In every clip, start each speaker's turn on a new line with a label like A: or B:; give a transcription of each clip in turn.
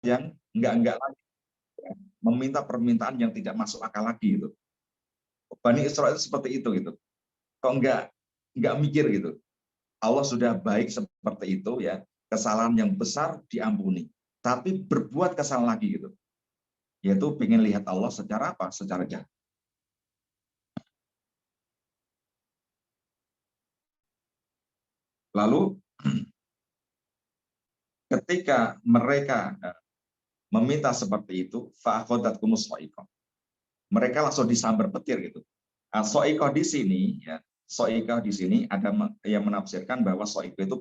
A: yang enggak lagi, ya, meminta permintaan yang tidak masuk akal lagi gitu. Bani Israil itu seperti itu gitu. Kok enggak mikir gitu. Allah sudah baik seperti itu ya, kesalahan yang besar diampuni. Tapi berbuat kesalahan lagi gitu. Yaitu pengen lihat Allah secara apa? Secara jahat. Lalu ketika mereka meminta seperti itu, fa'akhadatkumus sha'iqah. Mereka langsung disambar petir gitu. Sha'iqah di sini ya, sha'iqah di sini ada yang menafsirkan bahwa sha'iqah itu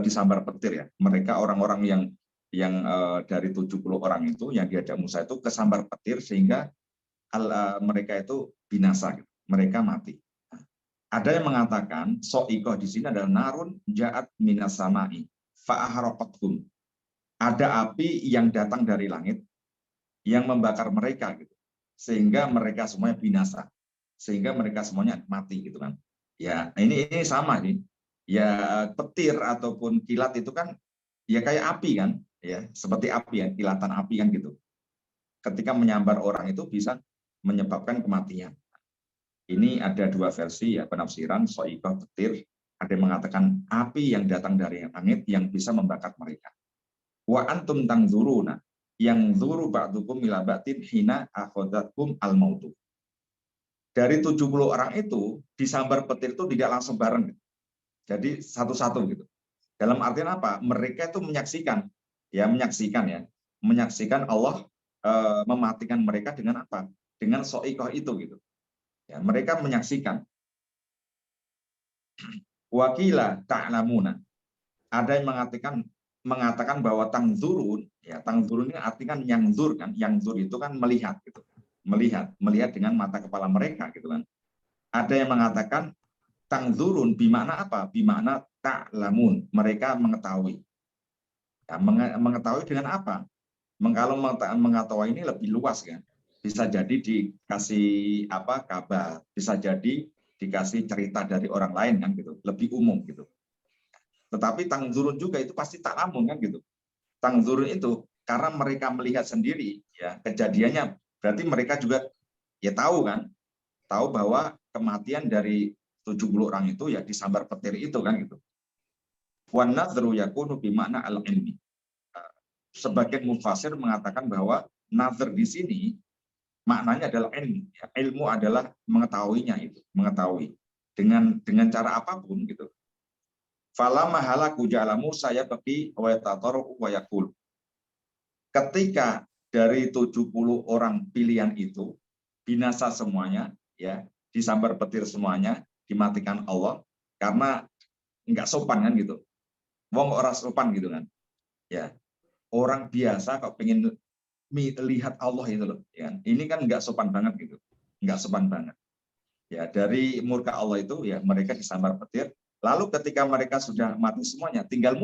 A: disambar petir ya. Mereka orang-orang yang dari 70 orang itu yang diajak Musa itu kesambar petir sehingga mereka itu binasa gitu. Mereka mati. Ada yang mengatakan sha'iqah di sini adalah narun ja'at minas sama'i fa'aharaqatkum. Ada api yang datang dari langit yang membakar mereka gitu, sehingga mereka semuanya binasa, sehingga mereka semuanya mati gitu kan. Ya ini sama nih, ya petir ataupun kilat itu kan ya kayak api kan, ya seperti api ya, kilatan api kan gitu. Ketika menyambar orang itu bisa menyebabkan kematian. Ini ada dua versi ya penafsiran sha'iqah petir. Ada yang mengatakan api yang datang dari langit yang bisa membakar mereka. Wa antum tangzuruna yang zuru ba'dukum ila ba'tin hina akhadatkum al-mautu. Dari 70 orang itu disambar petir itu tidak langsung bareng. Jadi satu-satu gitu. Dalam artian apa? Mereka itu menyaksikan menyaksikan Allah mematikan mereka dengan apa? Dengan sha'iqah itu gitu. Ya, mereka menyaksikan. Wakila ta'lamuna. Ada yang mengatakan bahwa tangzurun, ya tangzurun ini artinya yang zur kan, yang zur itu kan melihat gitu, melihat dengan mata kepala mereka gitu kan. Ada yang mengatakan tangzurun bimakna apa? Bimakna ta'lamun, mereka mengetahui. Ya, mengetahui dengan apa? Kalau mengetahui ini lebih luas kan, bisa jadi dikasih apa kabar, bisa jadi dikasih cerita dari orang lain kan gitu, lebih umum gitu. Tetapi tangzurun juga itu pasti tak lamun kan gitu. Tangzurun itu karena mereka melihat sendiri ya kejadiannya, berarti mereka juga ya tahu kan, tahu bahwa kematian dari 70 orang itu ya disambar petir itu kan gitu. Wan nadhru yakunu bimakna al-ilmi. Sebagian mufasir mengatakan bahwa nadhr di sini maknanya adalah ilmu. Ya, ilmu adalah mengetahuinya itu, mengetahui dengan cara apapun gitu. Fala mahalaku ja'alamu saya bagi wa yatataru wa yaqul. Ketika dari 70 orang pilihan itu binasa semuanya ya, disambar petir semuanya, dimatikan Allah karena enggak sopan kan gitu. Wong ora sopan gitu kan. Ya. Orang biasa kok pengen lihat Allah itu loh, ya. Ini kan enggak sopan banget gitu. Enggak sopan banget. Ya, dari murka Allah itu ya mereka disambar petir. Lalu ketika mereka sudah mati semuanya, tinggal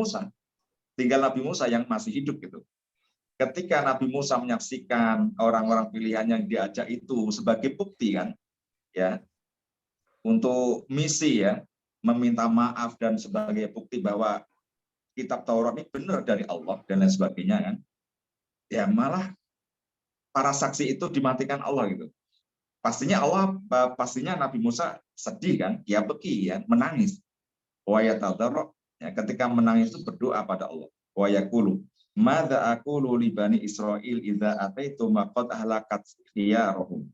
A: Nabi Musa yang masih hidup gitu. Ketika Nabi Musa menyaksikan orang-orang pilihan yang diajak itu sebagai bukti kan, ya, untuk misi ya, meminta maaf dan sebagai bukti bahwa kitab Taurat ini benar dari Allah dan lain sebagainya kan, ya malah para saksi itu dimatikan Allah gitu. Pastinya Nabi Musa sedih kan, ya beki ya, menangis. Wa yatadarra, ya, ketika menangis itu berdoa pada Allah. Wa yaqulu madza aqulu li bani Israil idza ataitu maqad ahlakat khiyarahum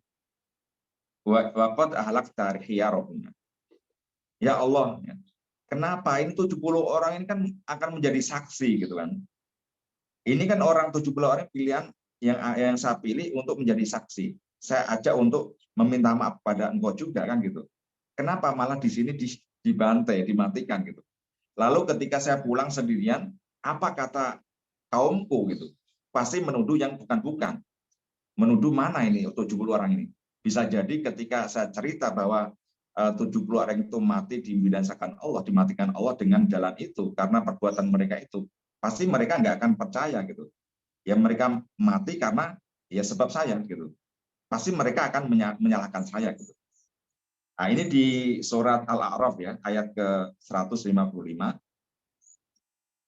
A: wa qad ahlakta khiyarahum. Ya Allah, ya, kenapa ini 70 orang ini kan akan menjadi saksi gitu kan. Ini kan orang 70 orang pilihan yang saya pilih untuk menjadi saksi. Saya ajak untuk meminta maaf pada engkau juga kan gitu. Kenapa malah di sini dibantai, dimatikan gitu. Lalu ketika saya pulang sendirian, apa kata kaumku gitu? Pasti menuduh yang bukan-bukan. Menuduh mana ini 70 orang ini? Bisa jadi ketika saya cerita bahwa 70 orang itu mati dibinasakan Allah, dimatikan Allah dengan jalan itu karena perbuatan mereka itu, pasti mereka nggak akan percaya gitu. Ya mereka mati karena ya sebab saya gitu. Pasti mereka akan menyalahkan saya gitu. Nah, ini di surat Al-A'raf ya, ayat ke-155.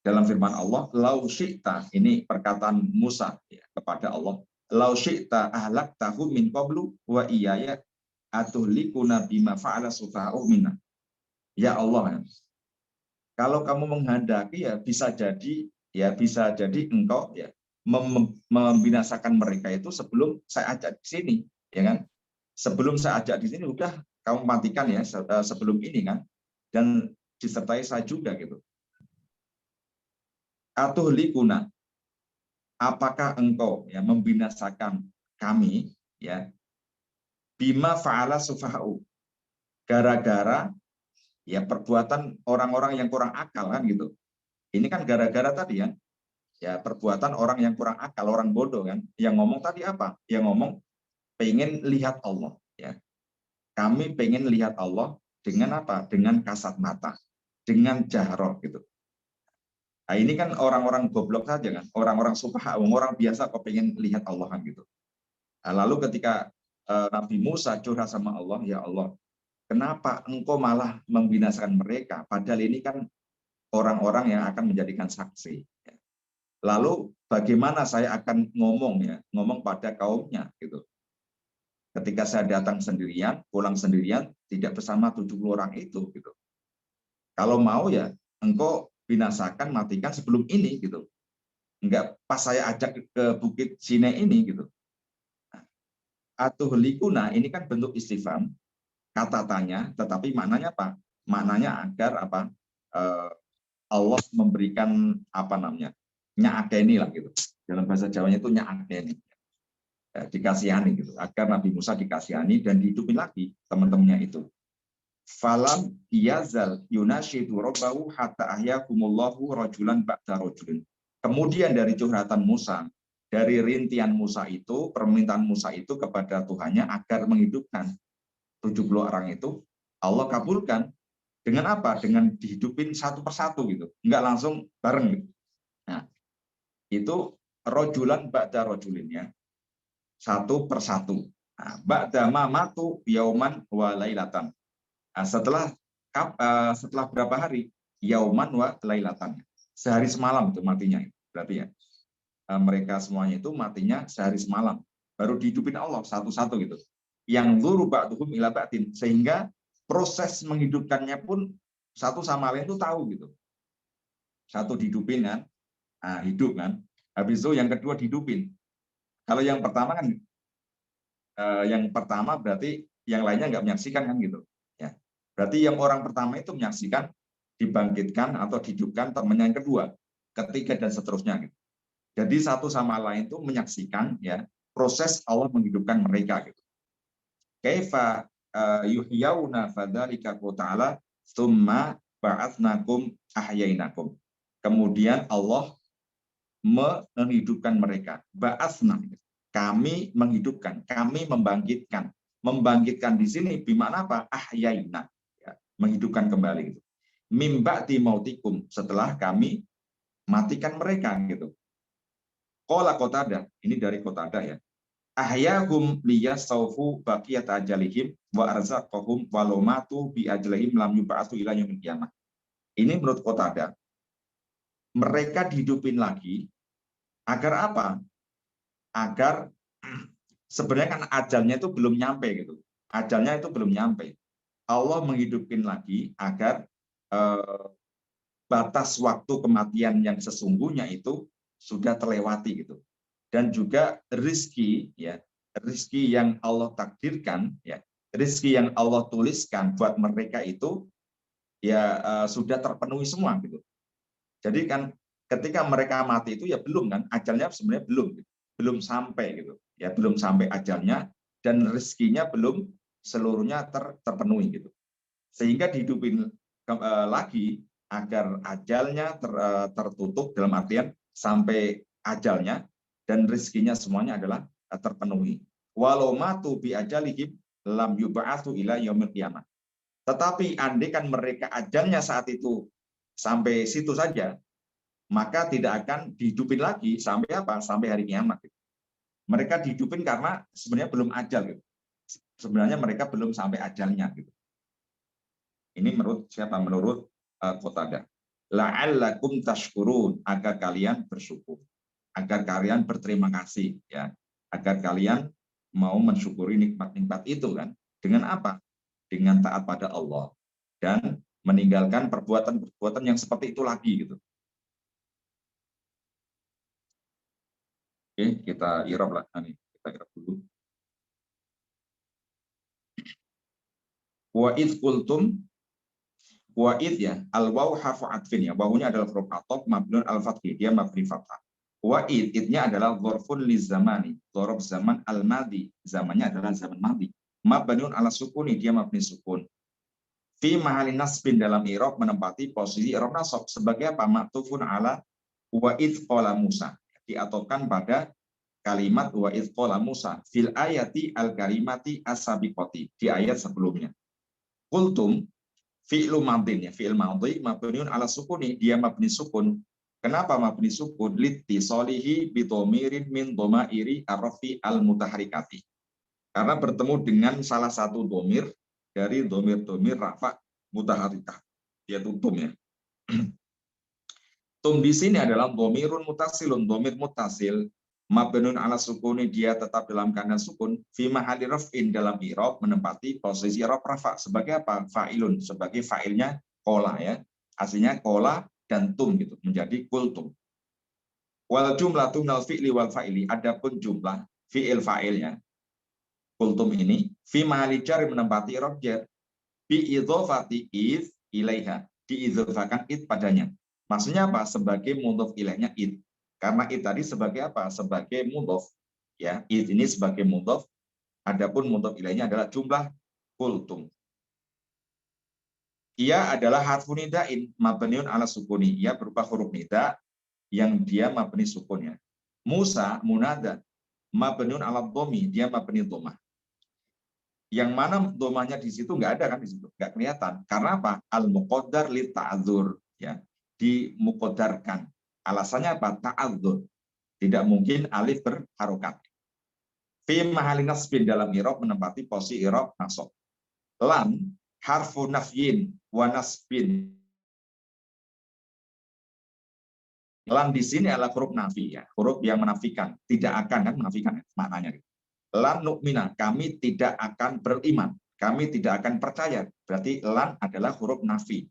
A: Dalam firman Allah, lau syi'ta, ini perkataan Musa kepada Allah, lau syi'ta ahlaktahu min qablu wa iyaya atuhlikuna bima fa'ala sufaha'u minna. Ya Allah, kalau kamu menghendaki ya bisa jadi engkau ya membinasakan mereka itu sebelum saya ajak di sini, ya kan? Sebelum saya ajak di sini udah kamu matikan ya sebelum ini kan, dan disertai saya juga gitu. Atuhlikuna, apakah engkau ya membinasakan kami ya bima fa'ala sufaha'u, gara-gara ya perbuatan orang-orang yang kurang akal kan gitu. Ini kan gara-gara tadi ya perbuatan orang yang kurang akal, orang bodoh kan. Yang ngomong tadi apa? Yang ngomong pengen lihat Allah ya. Kami pengen lihat Allah dengan apa? Dengan kasat mata, dengan jahroh gitu. Nah, ini kan orang-orang goblok saja kan, orang-orang sufaha, orang biasa kok pengen lihat Allah kan gitu. Nah, lalu ketika Nabi Musa curhat sama Allah, ya Allah, kenapa engkau malah membinasakan mereka? Padahal ini kan orang-orang yang akan menjadikan saksi. Lalu bagaimana saya akan ngomong pada kaumnya gitu. Ketika saya datang sendirian, pulang sendirian, tidak bersama 70 orang itu gitu. Kalau mau ya engkau binasakan, matikan sebelum ini gitu. Enggak pas saya ajak ke Bukit Sinai ini gitu. Atuhlikuna ini kan bentuk istifham, kata tanya, tetapi maknanya apa? Maknanya agar apa? Allah memberikan apa namanya? Nyakeni lah gitu. Dalam bahasa Jawanya itu nyakeni. Ya, dikasihani gitu. Agar Nabi Musa dikasihani dan dihidupin lagi teman-temannya itu. Falam yazal yunashidu rabbahu hatta ahyakumullahu rajulan ba'da rajulin. Kemudian dari curhatan Musa, dari rintian Musa itu, permintaan Musa itu kepada Tuhannya agar menghidupkan 70 orang itu, Allah kabulkan. Dengan apa? Dengan dihidupin satu persatu gitu. Enggak langsung bareng gitu. Nah, itu rojulan ba'da rojulin ya. Satu persatu. Nah, ba'da mamatu yauman wa lailatan. Nah, setelah berapa hari? Yauman wa lailatan. Sehari semalam itu matinya. Berarti ya. Mereka semuanya itu matinya sehari semalam. Baru dihidupin Allah satu-satu gitu. Yang zuru ba'duhum ila ba'din. Sehingga proses menghidupkannya pun satu sama lain itu tahu gitu. Satu dihidupin kan, nah, hidup kan. Habis itu yang kedua dihidupin. Kalau yang pertama berarti yang lainnya nggak menyaksikan kan gitu. Ya. Berarti yang orang pertama itu menyaksikan, dibangkitkan atau dihidupkan temannya yang kedua, ketiga dan seterusnya gitu. Jadi satu sama lain itu menyaksikan ya proses Allah menghidupkan mereka gitu. Kaifa yuhyauna fadzalika ta'ala tsumma ba'atsnakum ahyainakum. Kemudian Allah menghidupkan mereka. Ba'atsna, kami menghidupkan, kami membangkitkan. Membangkitkan di sini bimana apa? Ahyaina, ya, menghidupkan kembali gitu. Mim ba'di mautikum, setelah kami matikan mereka gitu. Qala Qatadah, ini dari Qatadah ya. Ahyahum liyastawfu baqiyat ajalihim wa arzaqahum walau matu bi ajalihim lam yub'atsu ila yaumil qiyamah. Ini menurut Qatadah. Mereka dihidupin lagi agar apa? Agar sebenarnya kan ajalnya itu belum nyampe gitu. Ajalnya itu belum nyampe. Allah menghidupin lagi agar batas waktu kematian yang sesungguhnya itu sudah terlewati gitu. Dan juga rezeki ya, rezeki yang Allah takdirkan ya, rezeki yang Allah tuliskan buat mereka itu ya sudah terpenuhi semua gitu. Jadi kan ketika mereka mati itu ya belum kan, ajalnya sebenarnya belum sampai gitu. Ya belum sampai ajalnya dan rezekinya belum seluruhnya terpenuhi gitu. Sehingga dihidupin lagi agar ajalnya tertutup dalam artian sampai ajalnya dan rezekinya semuanya adalah terpenuhi. Walau matu bi ajalihim lam yub'atsu ila yaumil qiyamah. Tetapi andai kan mereka ajalnya saat itu sampai situ saja, maka tidak akan dihidupin lagi sampai apa? Sampai hari kiamat. Mereka dihidupin karena sebenarnya belum ajal gitu. Sebenarnya mereka belum sampai ajalnya gitu. Ini menurut siapa? Menurut Qatadah. La'allakum tashkurun, agar kalian bersyukur. agar kalian berterima kasih, ya, agar kalian mau mensyukuri nikmat-nikmat itu kan. Dengan apa? Dengan taat pada Allah dan meninggalkan perbuatan-perbuatan yang seperti itu lagi gitu. Oke, kita i'rab lah. Kita i'rab dulu. Wa id qultum, wa id ya, al waw harfu atfin ya. Wawunya adalah huruf ataf mabniun al fathhi, dia mabni fathah. Wa idnya adalah dzarfun liz zamani, dzaraf zaman al madi, zamannya adalah zaman madi. Mabniun ala sukuni, dia mabni sukun. Fi mahali nasbin, dalam i'rab menempati posisi i'rab nasab sebagai apa? Ma'tufun ala wa id qala Musa, diatofkan pada kalimat wa id qala Musa fil ayati al karimati as-sabiqati, di ayat sebelumnya. Qultum fi'lu madin ya, fi'il madhi mabniun ala sukuni, dia mabni sukun. Kenapa mabni sukun? Litisolihi bidhomirin min dhomairi arrafi al-mutaharikati. Karena bertemu dengan salah satu domir dari domir-domir rafa mutaharikah, yaitu tum ya. Tum di sini adalah domirun mutasilun, domir mutasil mabniun ala sukuni, dia tetap dalam keadaan sukun, fi mahali raf'in, dalam i'rab menempati posisi i'rab rafa sebagai apa? Fa'ilun, sebagai fa'ilnya kola ya. Aslinya kola dan tum gitu, menjadi kultum. Wal jumlatu minal fi'li wal fa'ili, adapun jumlah fi'il fa'ilnya kultum ini fi mahali jar, menempati i'rab jar, bi idzofati id ilaiha, diidzofakan id padanya. Maksudnya apa? Sebagai mudhof ilaihnya id. Karena id tadi sebagai apa? Sebagai mudhof. Ya, id ini sebagai mudhof. Adapun mudhof ilaihnya adalah jumlah kultum. Ia adalah harfu nida'in mabniun ala sukuni. Ia berupa huruf nida yang dia mabni sukun ya. Musa munada mabniun ala dhomi, dia mabni dhammah. Yang mana domanya di situ nggak ada kan, di situ nggak kelihatan. Karena apa? Al muqaddar li ta'dzur ya, dimuqaddarkan. Alasannya apa? Ta'adzur. Tidak mungkin alif berharokat. Fi mahali nasbin, dalam i'rab menempati posisi i'rab nasab. Lam harfu nafyin wa nasbin. Lam di sini adalah huruf nafi ya, huruf yang menafikan. Tidak akan kan, menafikan maknanya. Lan nu'mina, kami tidak akan beriman, kami tidak akan percaya. Berarti lan adalah huruf nafi.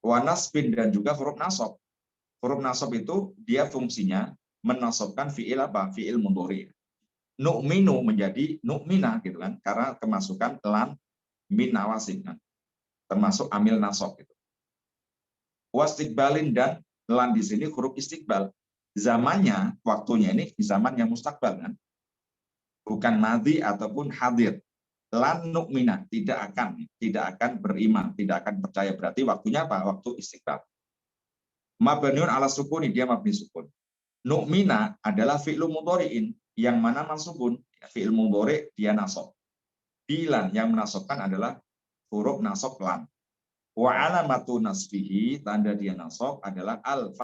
A: Wa nasbin, dan juga huruf nasab. Huruf nasab itu dia fungsinya menasabkan fi'il apa? Fi'il mudhari. Nu'minu menjadi nu'mina gitu kan, karena kemasukan lan min nawasib kan. Termasuk amil nasab gitu. Wastiqbalin, dan lan di sini huruf istiqbal. Zamannya, waktunya ini di zaman yang mustakbal kan. Bukan madhi ataupun hadir. Lan nu'mina, tidak akan beriman, tidak akan percaya. Berarti waktunya apa? Waktu istiqbal. Mabniun ala sukuni, dia mabni sukun. Nu'mina adalah fi'lu mudhari'in, yang mana mansubun. Fi'il mudhari' dia nasab. Bilan, yang menasabkan adalah huruf nasab lan. Wa alamatu nasbihi, tanda dia nasab adalah al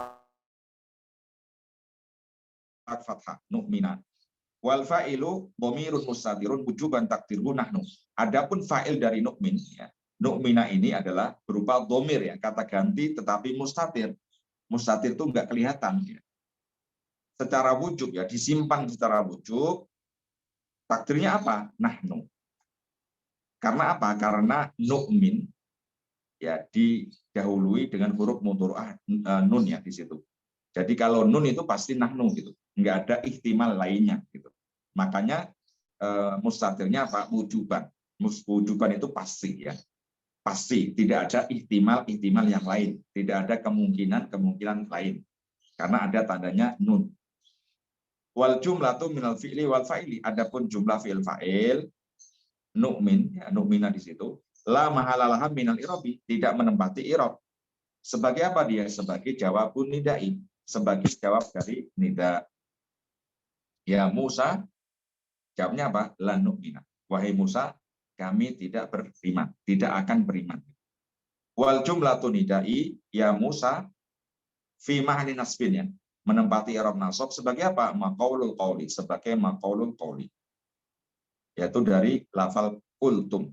A: fathah, nu'mina. Wal fa'ilu dhamirun mustatirun wujuban takdirhu nahnu. Adapun fa'il dari nu'min ya, nu'mina ini adalah berupa dhamir ya, kata ganti tetapi mustatir. Mustatir itu enggak kelihatan ya. Secara wujud ya, disimpan secara wujud. Takdirnya apa? Nahnu. Karena apa? Karena nu'min ya didahului dengan huruf mudhari'ah nun ya di situ. Jadi kalau nun itu pasti nahnu gitu. Enggak ada ihtimal lainnya gitu. Makanya mustatirnya apa? Wujuban. Wujuban itu pasti ya. Pasti, tidak ada ihtimal yang lain, tidak ada kemungkinan lain. Karena ada tandanya nun. Wal jumlatu minal fi'li wal fa'ili. Adapun jumlah fi'il fa'il nu'min ya, nu'mina di situ la mahalalaha minal irabi, tidak menempati irab. Sebagai apa dia? Sebagai jawabun nidai, sebagai jawab dari nida. Ya Musa, jawabnya apa? Lan nu'mina. Wahai Musa, kami tidak beriman, tidak akan beriman. Wal jumlatu nidai, ya Musa, fi mahli nasbin ya, menempati i'rab nasab sebagai apa? Maqaulul qauli, sebagai maqaulul qauli. Yaitu dari lafal qultum.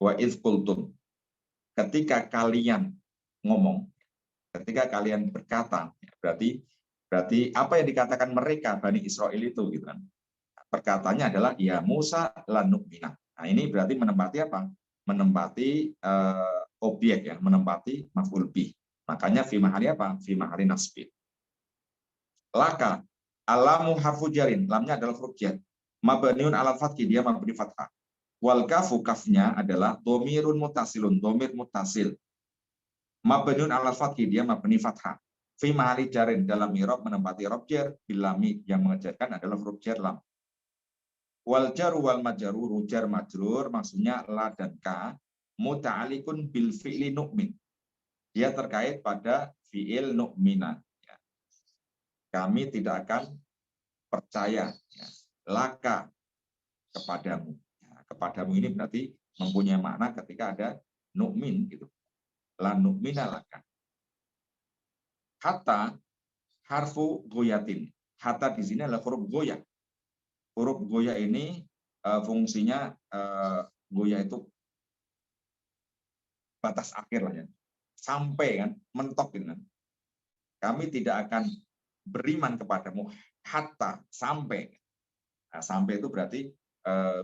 A: Wa idz qultum. Ketika kalian ngomong, ketika kalian berkata, berarti Berarti apa yang dikatakan mereka Bani Israel itu gitu kan. Perkataannya adalah ya Musa lan nu'mina. Nah, ini berarti menempati apa? Menempati objek ya, menempati maf'ul bih. Makanya fi mahali apa? Fi mahali nasbi. Laka alamu harfu jarin, lamnya adalah huruf jar. Mabniun alal fathhi, dia mabni fathah. Wal kafu, kafnya adalah domirun mutasilun, domir mutasil. Mabniun alal fathhi, dia mabni fathah. Fi mahali jarin, dalam i'rab menempati huruf jar, bilami yang mengejarkan adalah huruf jar lam. Wal jaru wal majrur, jar majrur maksudnya la dan ka, muta'alikun bil fi'li nu'min. Dia terkait pada fi'il nu'mina. Kami tidak akan percaya ya, laka kepadamu. Ya, kepadamu ini berarti mempunyai makna ketika ada nu'min gitu. La nu'mina laka. Hatta harfu goyatin. Hatta di sini adalah huruf goyah. Huruf goyah ini fungsinya goyah itu batas akhir lah ya. Sampai kan, mentok gitu kan. Kami tidak akan beriman kepadamu hatta sampai. Nah, sampai itu berarti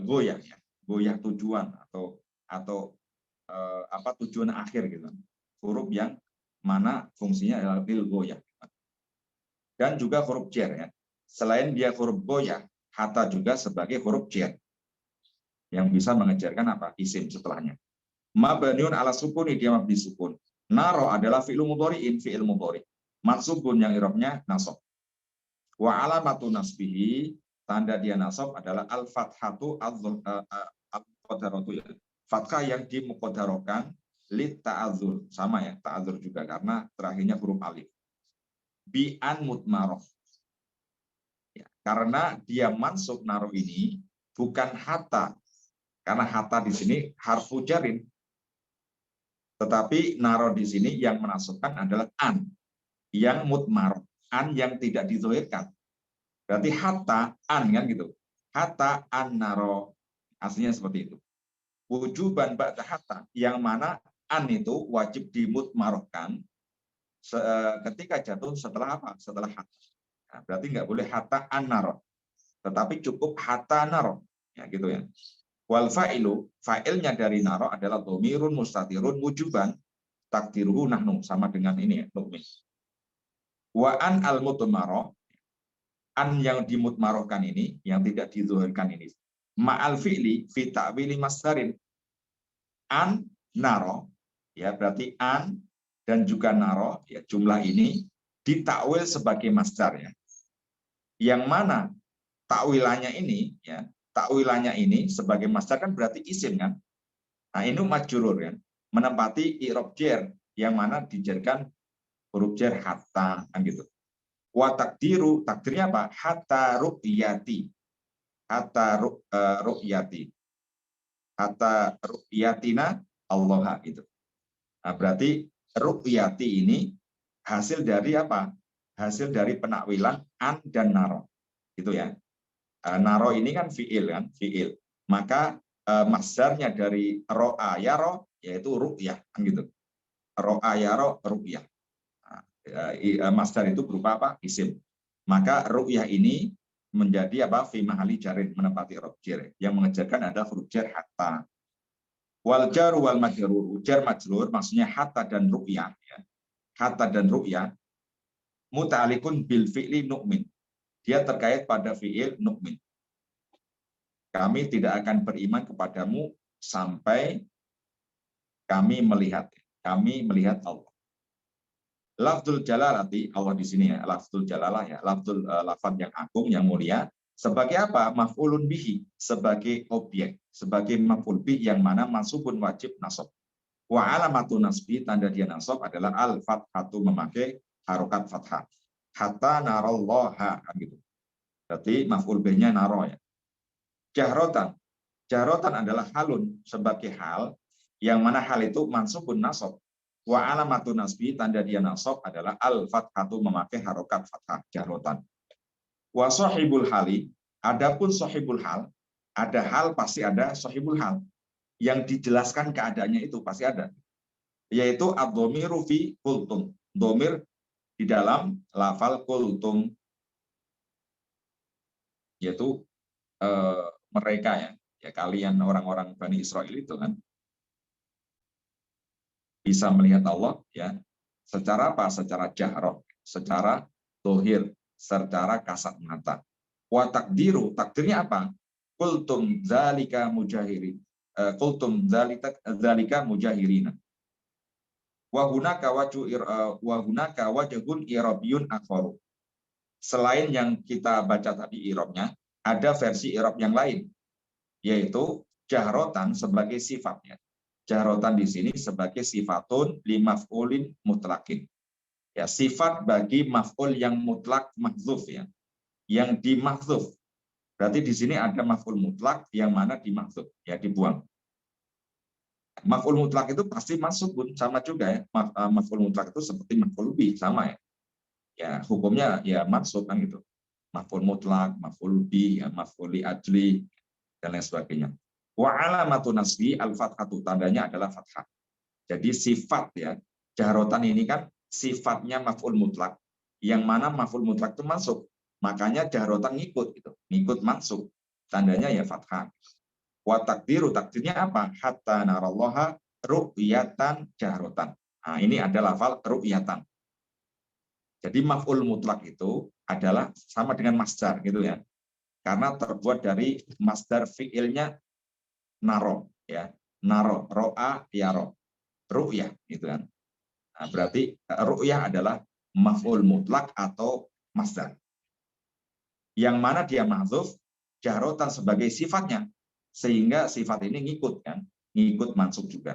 A: goyah ya, goyah tujuan atau apa tujuan akhir gitu. Huruf yang mana fungsinya adalah lil goyah. Dan juga huruf jar ya. Selain dia huruf goyah, hatta juga sebagai huruf jar yang bisa mengejarkan apa? Isim setelahnya. Mabniun ala sukuni, dia mabni sukun. Naro adalah fi'il mudhari'in, fi'il mudhari'. Mansubun yang i'rabnya nasab. Wa alamatu nasbihi, tanda dia nasab adalah al-fathatu al-qadaratu, fathah yang dimuqaddarokan lit ta'adzur, sama ya, ta'adzur juga karena terakhirnya huruf alif. Bi an mutmaroh. Ya, karena dia mansub naruh ini bukan hatta. Karena hatta di sini harfu jarin. Tetapi naruh di sini yang menasubkan adalah an yang mutmaroh, an yang tidak dizohirkan. Berarti hatta an kan gitu. Hatta an naro, aslinya seperti itu. Wujuban ba'da hatta, yang mana an itu wajib dimutmarohkan ketika jatuh setelah apa? Setelah hatta. Nah, berarti nggak boleh hatta an naro, tetapi cukup hatta naro, ya gitu ya. Wal fa'ilu, fa'ilnya dari naro adalah domirun mustatirun wujuban takdiruhu nahnu, sama dengan ini ya, nu'min. Wa an al mutmaroh, an yang dimutmarohkan ini, yang tidak dizuhirkan ini, ma'al fi'li fi ta'wili masdarin. An naro, ya berarti an dan juga naro, ya jumlah ini ditakwil sebagai masdar ya. Yang mana takwilannya ini, ya takwilannya ini sebagai masdar kan berarti isim kan. Nah ini majrur kan, menempati i'rab jar yang mana dijarkan huruf jar hatta kan gitu. Wa takdiru, takdirnya apa? Hatta ru'yati. Hatta ru'yati. Hatta ru'yatina Allah gitu. Nah, berarti ru'yati ini hasil dari apa? Hasil dari penakwilan an dan naro. Gitu ya. Naro ini kan fi'il kan, fi'il. Maka masdarnya dari ro'a yaro yaitu ru'yah kan gitu. Ro'a yaro ru'yah. Masdar itu berupa apa? Isim. Maka ru'yah ini menjadi apa? Fi mahali jarin, menempati huruf jar. Yang mengejarkan adalah huruf jar hatta. Wal jar wal majrur, jar majrur maksudnya hatta dan ru'yah ya. Hatta dan ru'yah muta'alikun bil fi'li nu'min. Dia terkait pada fi'il nu'min. Kami tidak akan beriman kepadamu sampai kami melihat Allah. Lafzul jalalati, Allah di sini ya, lafzul jalalah ya, lafzul lafaz yang agung yang mulia sebagai apa? Maf'ulun bihi, sebagai objek, sebagai maf'ul bih yang mana mansubun wajib nasab. Wa alamatu nasbi, tanda dia nasab adalah al-fathatu, memakai harokat fathah. Hatta narallaha kan gitu. Berarti maf'ul bihnya naro ya. Jahrotan. Jahrotan adalah halun, sebagai hal yang mana hal itu mansubun nasab. Wa alamatu nasbi, tanda dia nasab adalah al-fathatu, memakai harokat fathah, jahrotan. Wa sahibul hali, adapun sahibul hal, ada hal pasti ada sahibul hal. Yang dijelaskan keadaannya itu pasti ada. Yaitu ad-dhamiru fi qultum. Dhamir di dalam lafal kultum, yaitu mereka ya kalian orang-orang Bani Israel itu kan bisa melihat Allah ya secara apa? Secara jahroh, secara dohir, secara kasat mata. Wa takdiru, takdirnya apa? Kultum zalika mujahirin. Kultum zalika mujahirina. Wa hunaka wajhun irabiyun akharu. Selain yang kita baca tadi irobnya, ada versi irob yang lain, yaitu jahrotan sebagai sifatnya. Jahrotan di sini sebagai sifatun limaf'ulin mutlakin. Ya, sifat bagi maf'ul yang mutlak mahdzuf ya. Yang dimahdzuf. Berarti di sini ada maf'ul mutlak yang mana dimahdzuf, ya dibuang. Maf'ul mutlak itu pasti masuk, Bun, sama juga ya. Maf'ul mutlak itu seperti maf'ul bih, sama ya. Ya, hukumnya ya masuk kan gitu. Maf'ul mutlak, maf'ul bih, ya, maf'ul li ajli dan lain sebagainya. Wa alamatun nasbi al-fathatu, tandanya adalah fathah. Jadi sifat ya, jahrotan ini kan sifatnya maf'ul mutlak, yang mana maf'ul mutlak itu masuk. Makanya jahrotan ngikut gitu, ngikut masuk. Tandanya ya fathah. Wa takdiru, takdirnya apa? Hatta narallaha ru'yatan jahrotan. Nah, ini adalah lafal ru'yatan. Jadi maf'ul mutlak itu adalah sama dengan masdar gitu ya. Karena terbuat dari masdar fi'ilnya naro ya. Naro, ro'a, yaro. Ru'yah gitu kan. Nah, berarti ru'yah adalah maf'ul mutlak atau masdar. Yang mana dia mahdzuf jahrotan sebagai sifatnya. Sehingga sifat ini ngikut kan, ngikut mansub juga.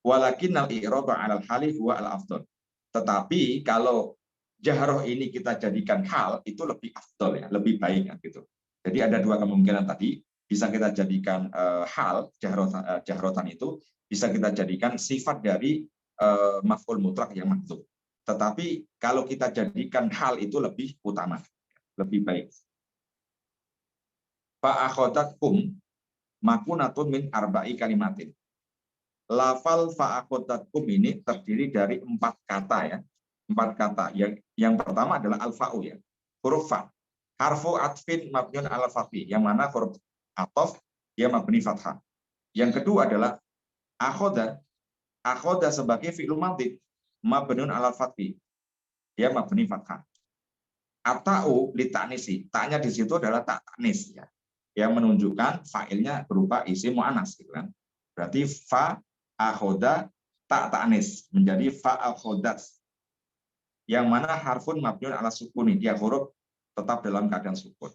A: Walakinnal i'raba 'alal hali huwa al-afdal. Tetapi kalau jahroh ini kita jadikan hal, itu lebih afdal ya, lebih baik kan gitu. Jadi ada dua kemungkinan tadi, bisa kita jadikan hal jahrotan itu bisa kita jadikan sifat dari maf'ul mutlak yang mahdzuf. Tetapi kalau kita jadikan hal itu lebih utama, lebih baik. Fa'akhodatkum makunatun min arba'i kalimatin. Lafal fa'akhodatkum ini terdiri dari 4 kata ya. 4 kata. Yang pertama adalah al-fa'u ya. Huruf fa. Harfu atfin mabniun ala fathi. Yang mana huruf atof dia mabni fathah. Yang kedua adalah akhoda. Akhoda sebagai fi'lu madhi mabniun ala fathi. Dia mabni fathah. Ata'u li ta'nisi. Ta'nya di situ adalah tak ta'nis ya. Yang menunjukkan fa'ilnya berupa isim mu'anas gitu kan. Berarti fa akhoda tak ta'nis menjadi fa akhodat. Yang mana harfun mabniun ala sukuni, dia huruf tetap dalam keadaan sukun.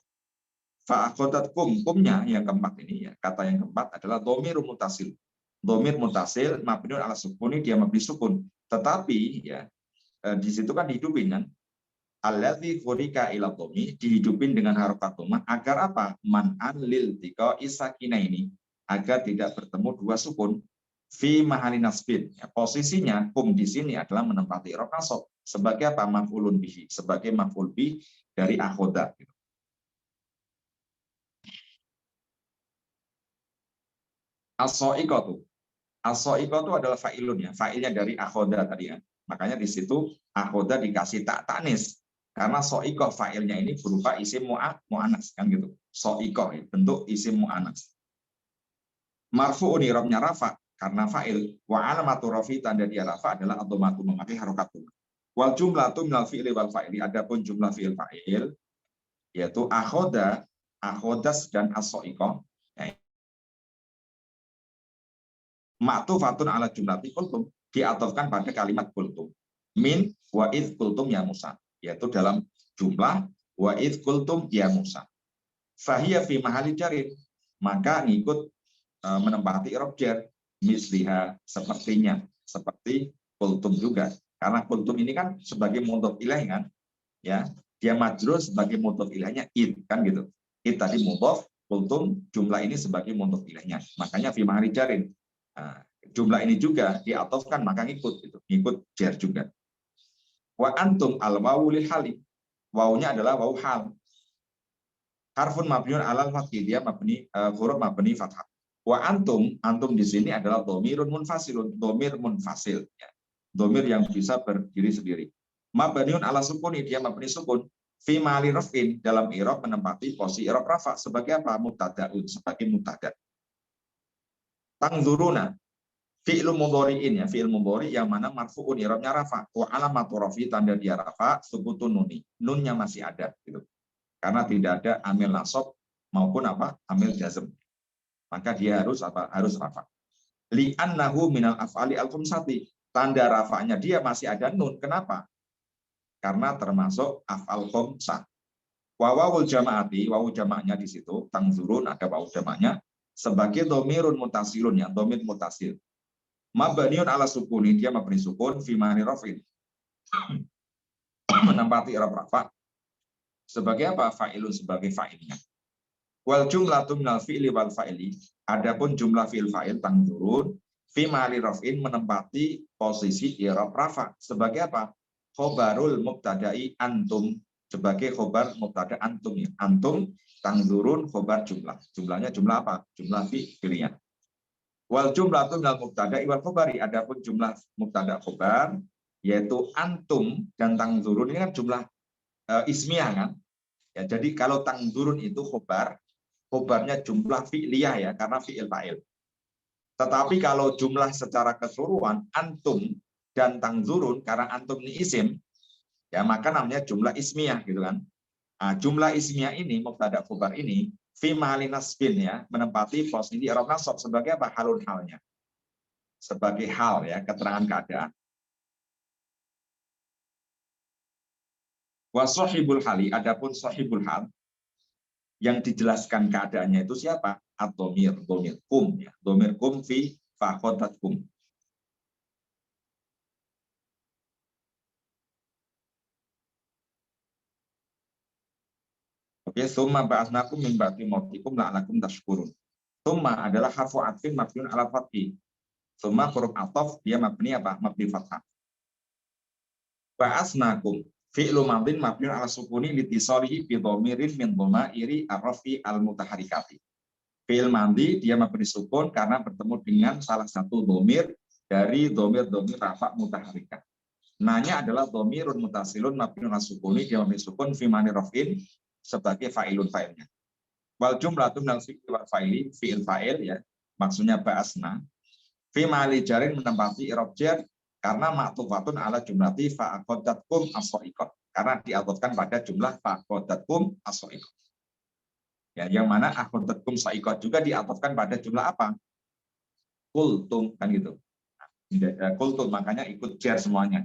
A: Fa akhodat kumnya yang keempat ini ya, kata yang keempat adalah dhamir mutasil. Dhamir mutasil mabniun ala sukuni, dia mabni sukun. Tetapi ya di situ kan dihidupin kan. Alladzi khurika ila dhammi, dihidupin dengan harokat dhammah agar apa? Man'an lil tiqa isakina ini, agar tidak bertemu dua sukun fi mahali nasbin. Ya, posisinya kum di sini adalah menempati i'rab nasab sebagai apa? Maf'ulun bihi, sebagai maf'ul bih dari akhoda. As-sa'iqatu. As-sa'iqatu adalah fa'ilun ya, fa'ilnya dari akhoda tadi ya. Makanya di situ akhoda dikasih tak tanis. Karena so'ikoh fa'ilnya ini berupa isim mu'anas kan gitu. So'ikoh ya, bentuk isim mu'anas. Marfu'un i'rabnya rafa karena fa'il. Wa alamatu rafi, tanda dia rafa adalah adhamatu memakai harokat dhammah. Wal jumlatu minal fi'li wal fa'ili, adapun jumlah fi'il fa'il yaitu akhoda, akhodas dan as-so'ikoh. Ma'tufatun ala jumlati kultum, diatofkan pada kalimat kultum. Min wa idh kultum ya Musa, yaitu dalam jumlah wa idh kultum ya Musa. Fahiyya fi mahali jarin, maka ngikut menempati i'rab jar, misliha, sepertinya, seperti kultum juga. Karena kultum ini kan sebagai mudhof ilaih kan, ya, dia majrur sebagai mudhof ilaihnya id kan gitu. Id tadi mudhof, kultum jumlah ini sebagai mudhof ilaihnya. Makanya fi mahali jarin. Nah, jumlah ini juga diatofkan maka ngikut gitu, ngikut jar juga. Wa antum al wawu lil hali, wawunya adalah wawu hal. Harfun mabniun alal fathi, dia mabni huruf mabni fathah. Wa antum, antum di sini adalah dhamirun munfasilun, dhamir munfasil ya. Dhamir yang bisa berdiri sendiri. Mabniun ala sukuni, dia mabni sukun. Fi mali rafin, dalam i'rab menempati posisi i'rab rafa sebagai apa? Mubtadaun, sebagai mubtada. Tangzuruna, fi'il mudhari'in, ya, fi'il mudhari yang mana marfu'un i'rabnya rafa, wa alamatu rafi, tanda dia rafa subutun nuni. Nunnya masih ada gitu. Karena tidak ada amil nasab maupun apa? Amil jazm. Maka dia harus apa? Harus rafa. Li'annahu minal af'ali al-khamsati. Tanda rafa'nya dia masih ada nun. Kenapa? Karena termasuk af'al khamsah. Wawul jama'ati, wawu jama'nya di situ, tangzurun, ada wawu jama'nya, sebagai domirun mutasilun, yang domir mutasil. Mabniun ala sukuni, dia mabni sukun, fimani rafin. Menempati i'rab rafa. Sebagai apa? Fa'ilun, sebagai fa'ilnya. Wal jumlatu minal fi'li wal fa'ili. Adapun jumlah fi'il fa'il tangzurun, fimani rafin menempati posisi i'rab rafa. Sebagai apa? Khobarul mubtada'i antum, sebagai khobar mubtada antum, ya. Antum tangzurun khobar jumlah. Jumlahnya jumlah apa? Jumlah fi'liyah. Wal jumlatu minal mubtada wal khobari. Adapun jumlah mubtada khobar yaitu antum dan tangzurun ini kan jumlah ismiyah kan. Ya, jadi kalau tangzurun itu khobar, khobarnya jumlah fi'liyah ya, karena fi'il fa'il. Tetapi kalau jumlah secara keseluruhan antum dan tangzurun, karena antum ini isim, ya maka namanya jumlah ismiyah gitu kan. Nah, jumlah ismiyah ini, mubtada khobar ini, fi mahali nasbin, ya, menempati posisi i'rab nasab sebagai apa? Halun, halnya. Sebagai hal, ya, keterangan keadaan. Wa sahibul hali, adapun sahibul hal yang dijelaskan keadaannya itu siapa? Ad-dhamir, dhamir kum, ya. Dhamir kum fi fakhotatkum. Oke, summa ba'atsnakum min ba'di mautikum la'alakum tashkurun. Summa adalah harfu atfin mabniun ala fathi. Summa huruf ataf, dia mabni apa? Mabni fathah. Ba'atsnakum fi'lu madin mabniun ala sukuni litisalihi bi dhamirin min dhamairi ar-rafi al-mutaharikati. Fi'il madi dia mabni sukun karena bertemu dengan salah satu dhamir dari dhamir-dhamir rafa mutaharikat. Nanya adalah dhamirun mutasilun mabniun ala sukuni, dia mabni sukun fi mani rafin sebagai fa'ilun fa'ilnya. Wal jumlatu minal fi'li wal fa'ili, fi'il fa'il, ya, maksudnya ba'asna. Fi mali jarin menempati i'rab jar karena ma'tufatun ala jumlati fa'aqadatkum as-sa'iqat. Karena diatofkan pada jumlah fa'aqadatkum as-sa'iqat. Ya, yang mana aqadatkum sa'iqat juga diatofkan pada jumlah apa? Kultum, kan gitu. Kultum, makanya ikut jar semuanya.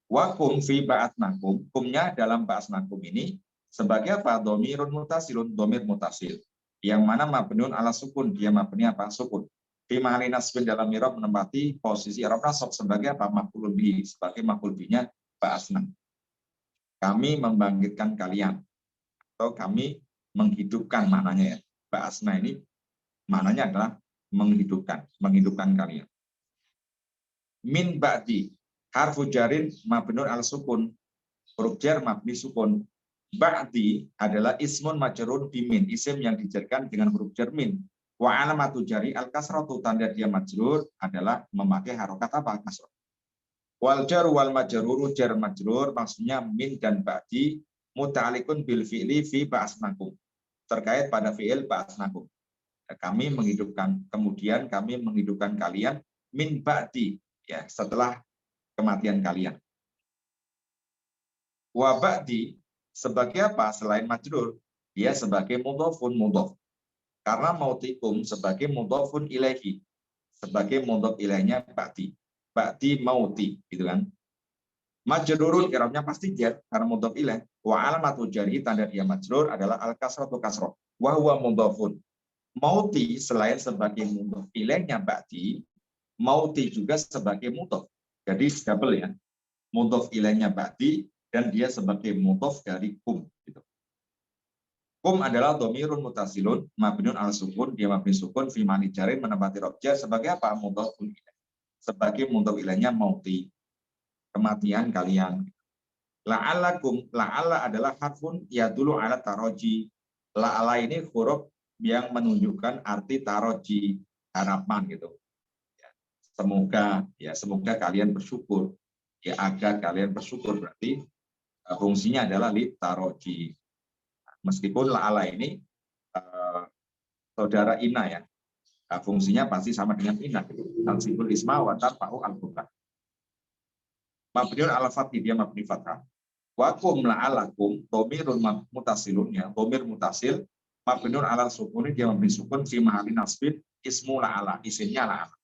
A: Wa kum fi ba'atnakum, kumnya dalam ba'asnakum ini sebagai apa? Dhamirun mutasilun, dhamir mutasil. Yang mana mabniun ala sukun, dia mabni apa? Sukun. Fi mahali nasbin dalam i'rab menempati posisi i'rab nasab sebagai apa? Maf'ul bihi, sebagai maf'ul bihi-nya ba'asna. Kami membangkitkan kalian, atau kami menghidupkan, maknanya, ya. Ba'asna ini maknanya adalah menghidupkan kalian. Min ba'di harfu jarin mabniun ala sukun, huruf jar mabni sukun. Ba'di adalah ismun majrur bimin, isim yang dijarkan dengan huruf jar min. Wa alamatu jari al kasratu, tanda dia majrur adalah memakai harokat apa? Kasrah. Wal jar wal majruru, jar majrur maksudnya min dan ba'di, muta'alliqun bil fi'li fi ba'asnakum, terkait pada fi'il ba'asnakum. Kami menghidupkan, kemudian kami menghidupkan kalian min ba'di, ya, setelah kematian kalian. Wa ba'di sebagai apa? Selain majrur, dia sebagai mudhofun mudhof. Karena mautikum sebagai mudhofun ilaihi, sebagai mudhof ilaihnya ba'di. Ba'di mauti, gitu kan. Majrurun i'rabnya pasti jar karena mudhof ilaih. Wa alamatu jari, tanda dia majrur adalah al kasratu kasrah. Wa huwa mudhofun. Mauti selain sebagai mudhof ilaihnya ba'di, mauti juga sebagai mudhof. Jadi double, ya. Mudhof ilaihnya ba'di dan dia sebagai mudhof dari kum, gitu. Kum adalah dhamirun mutasilun mabniun al sukun, dia mabni sukun fi mani jarin menempati rob jar sebagai apa? Mudhofun ilaih. Sebagai mudhof ilaihnya mauti, kematian kalian. La'allakum, la'alla adalah harfun yadulu ala taroji. La'alla ini huruf yang menunjukkan arti taroji, harapan, gitu. Semoga, ya, semoga kalian bersyukur. ya agar kalian bersyukur, berarti fungsinya adalah litaroji. Meskipun la'ala ini saudara ina ya, fungsinya pasti sama dengan ina. Al-sibul isma wa tarfa'u al-buka. Mabniun ala fathi, dia mabni fathah. Wakum la'alakum domirun mutasilun, ya domir mutasil mabniun ala sukuni, dia mabni sukun fi mahalli nasbin ismu la'ala, isimnya la'ala.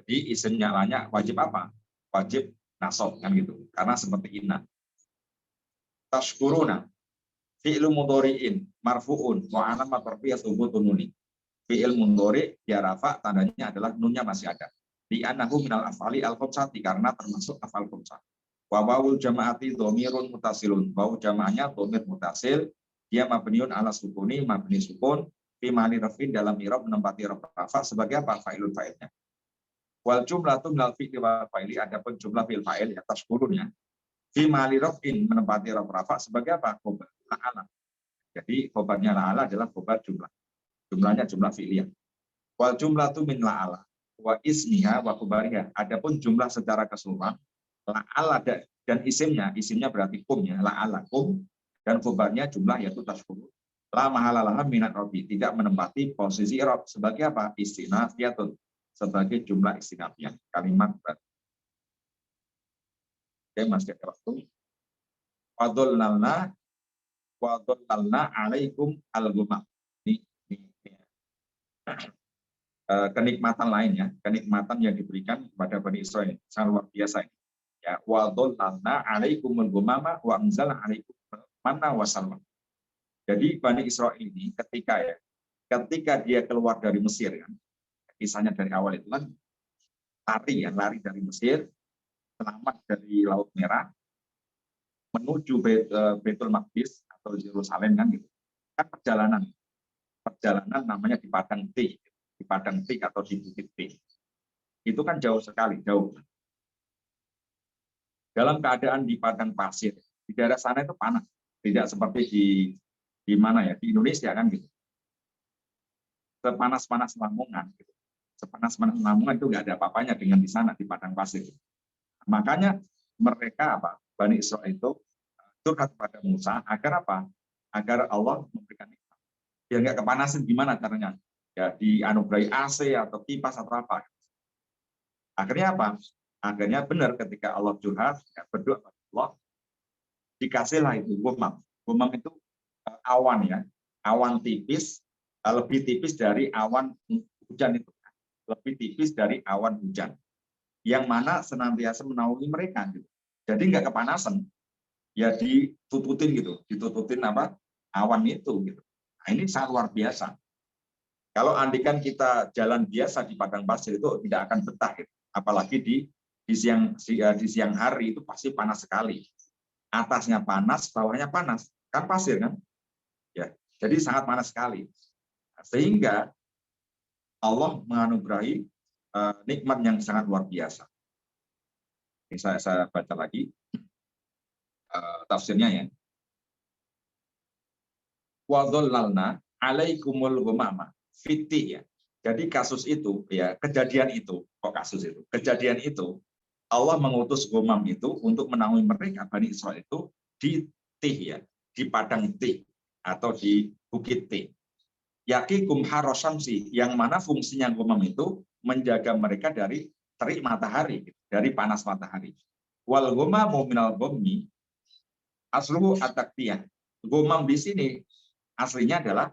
A: Jadi isim nyalanya wajib apa? Wajib nasab kan gitu. Karena seperti inna. Tashkuruna fi'il mudhari'in marfu'un wa alamat raf'ihi thubutun nuni. Fi'il mudhari' dia rafa, tandanya adalah nunnya masih ada. Di annahu minal af'ali al-khamsati, karena termasuk af'al khamsah. Wa wawul jama'ati dhamirun mutasilun. Wawu jamaahnya dhamir mutasil, dia mabniun ala sukuni, mabni sukun fi mahali raf'in, dalam i'rab menempati rafa sebagai apa? Fa'ilun, fa'ilnya. Wal jumlatu minal fi'li wal fa'ili, adapun jumlah fi'il fa'il ya tashkurunnya fi mahali raf'in menempati rafa sebagai apa? Khobar la'ala. Jadi khobarnya la'ala adalah khobar jumlah. Jumlahnya jumlah fi'liyah. Wal jumlatu min la'ala wa ismiha wa khobariha. Adapun jumlah secara keseluruhan la'ala dan isimnya berarti kumnya la'ala kum, dan khobarnya jumlah yaitu tashkurun. La mahalalah minat robi, tidak menempati posisi i'rab sebagai apa? Istinafiyatun, sebagai jumlah istinafiyah, kalimat berarti. Oke, masih ada waktu. Wadollalna alaikum al-gumam. Ini kenikmatan lainnya, kenikmatan yang diberikan kepada Bani Israel sangat luar biasa ini. Ya, wadollalna alaikum al-gumama wa anzalna alaikum manna wa salwa. Jadi Bani Israel ini ketika dia keluar dari Mesir, kan, kisahnya dari awal itu kan lari dari Mesir, selamat dari Laut Merah, menuju Baitul Maqdis atau Yerusalem kan gitu. Kan perjalanan namanya di Padang Tik atau di Bukit Tik. Itu kan jauh sekali, jauh. Dalam keadaan di padang pasir, di daerah sana itu panas, tidak seperti di mana ya, di Indonesia kan gitu. Sepanas-panas Lamongan gitu. Sepanas-panas Lamongan itu nggak ada apa-apanya dengan di sana di padang pasir. Makanya mereka Bani Israel itu curhat kepada Musa agar apa? Agar Allah memberikan nikmat. Biar nggak kepanasan, gimana caranya? Ya dianugerahi AC atau kipas atau apa. Akhirnya apa? Akhirnya benar ketika Allah curhat, ya, berdoa kepada Allah, dikasihlah itu gumam. Gumam itu awan ya, awan tipis, lebih tipis dari awan hujan itu, lebih tipis dari awan hujan, yang mana senantiasa menaungi mereka gitu. Jadi nggak kepanasan, ya ditututin apa awan itu gitu. Nah, ini sangat luar biasa. Kalau andikan kita jalan biasa di padang pasir itu tidak akan betah gitu. Apalagi di siang hari itu pasti panas sekali. Atasnya panas, bawahnya panas, kan pasir kan? Ya, jadi sangat panas sekali. Sehingga Allah menganugerahi nikmat yang sangat luar biasa. Ini saya baca lagi tafsirnya ya. Wa dhallalna alaikumul ghamama fiti ya. Jadi kasus itu ya, kejadian itu Allah mengutus gomam itu untuk menaungi mereka Bani Israel itu di Tih ya, di padang Tih atau di bukit Tih. Yakikum harosamsi, yang mana fungsinya gomam itu menjaga mereka dari terik matahari, dari panas matahari. Wal gomamu minal gommi asluhu ataktiyah. Gomam di sini aslinya adalah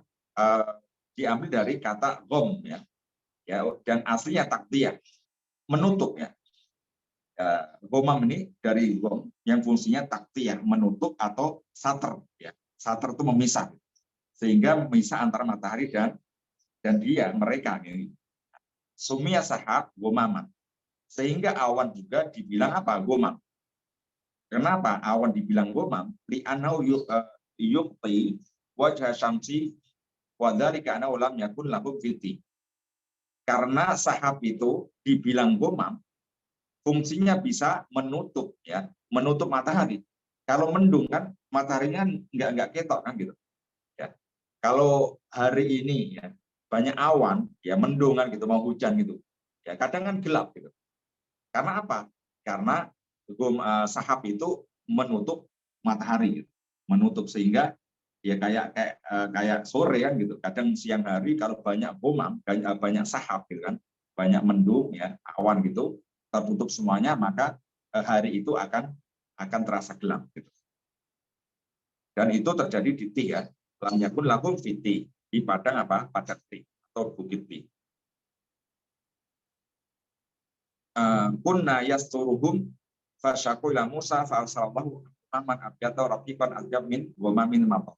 A: diambil dari kata gom ya, dan aslinya taktiyah, menutup ya. Gomam ini dari gom yang fungsinya taktiyah, menutup atau sater ya. Sater itu memisah, sehingga memisah antara matahari dan mereka ini. Sumia sahab gomaman, sehingga awan juga dibilang apa? Gomam. Kenapa awan dibilang gomam? Li'anau yuqti wajah syamsi wa dzalika anna lam yakun lahu fiti. Karena sahab itu dibilang gomam, fungsinya bisa menutup ya, menutup matahari. Kalau mendung kan mataharinya nggak ketok kan gitu. Ya. Kalau hari ini ya banyak awan ya, mendung kan gitu, mau hujan gitu. Ya kadang kan gelap gitu. Karena apa? Karena sahab itu menutup matahari, gitu. Menutup sehingga ya kayak sore kan gitu. Kadang siang hari kalau banyak gomam, banyak sahab gitu kan, banyak mendung ya, awan gitu, tertutup semuanya, maka hari itu akan terasa gelap gitu. Dan itu terjadi di Tih ya. Lam yakun lakum fiti di padang apa? Padang Tih atau bukit Tih. Kunna yasturuhum fasyaku ila Musa fa'arsalallahu aman abyata rafiqan asyab min wa min matar.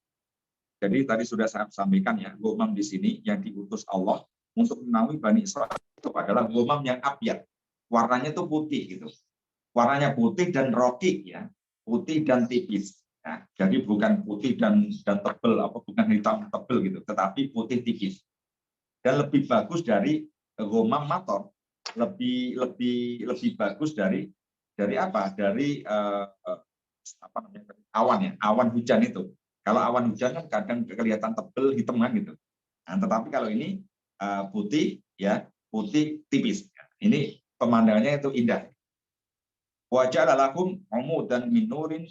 A: Jadi tadi sudah saya sampaikan ya, gomam di sini yang diutus Allah untuk menaungi Bani Israel itu adalah gomam yang abyad. Warnanya itu putih gitu. Warnanya putih dan rokik ya, putih dan tipis. Nah, jadi bukan putih dan tebel, apa bukan hitam tebel gitu, tetapi putih tipis. Dan lebih bagus dari gomam mator, lebih bagus dari apa? Dari apa namanya? Awan ya, awan hujan itu. Kalau awan hujan kan kadang kelihatan tebel hitam kan gitu. Nah, tetapi kalau ini putih ya, putih tipis. Ini pemandangannya itu indah. Wajah lalakum dan minurin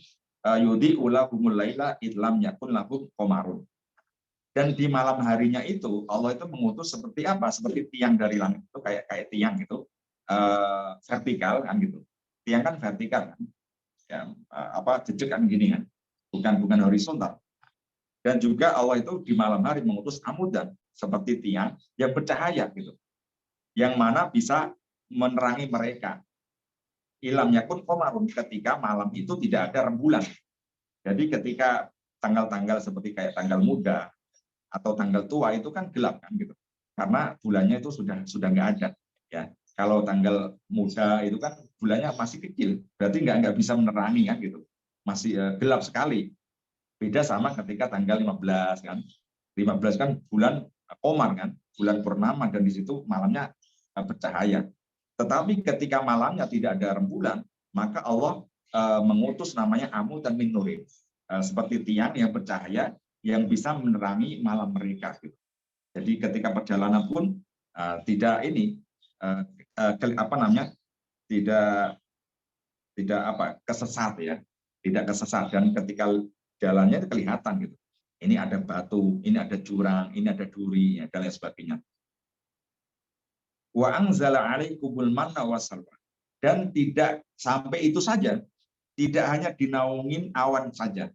A: yudi ulahumul laila idlam yakun lahum komarun. Dan di malam harinya itu Allah itu mengutus seperti apa? Seperti tiang dari langit itu kayak tiang itu vertikal kan gitu. Tiang kan vertikal kan. Ya, apa jejak kan gini kan. Bukan horizontal. Dan juga Allah itu di malam hari mengutus amudan seperti tiang yang bercahaya gitu. Yang mana bisa menerangi mereka. Ilam yakun komarun, ketika malam itu tidak ada rembulan. Jadi ketika tanggal-tanggal seperti kayak tanggal muda atau tanggal tua itu kan gelap kan gitu. Karena bulannya itu sudah nggak ada ya. Kalau tanggal muda itu kan bulannya masih kecil, berarti nggak bisa menerangi kan gitu. Masih gelap sekali. Beda sama ketika tanggal 15 kan. 15 kan bulan Komar kan, bulan purnama, dan di situ malamnya bercahaya. Tetapi ketika malamnya tidak ada rembulan, maka Allah mengutus namanya Amu dan Min Nurin, seperti tiang yang bercahaya yang bisa menerangi malam mereka. Jadi ketika perjalanan pun tidak ini apa namanya, tidak kesesat ya, tidak kesesat. Dan ketika jalannya itu kelihatan gitu. Ini ada batu, ini ada jurang, ini ada duri, ya, dan lain sebagainya. Wa anzala 'alaikumul manna wassalwa. Dan tidak sampai itu saja, tidak hanya dinaungin awan saja.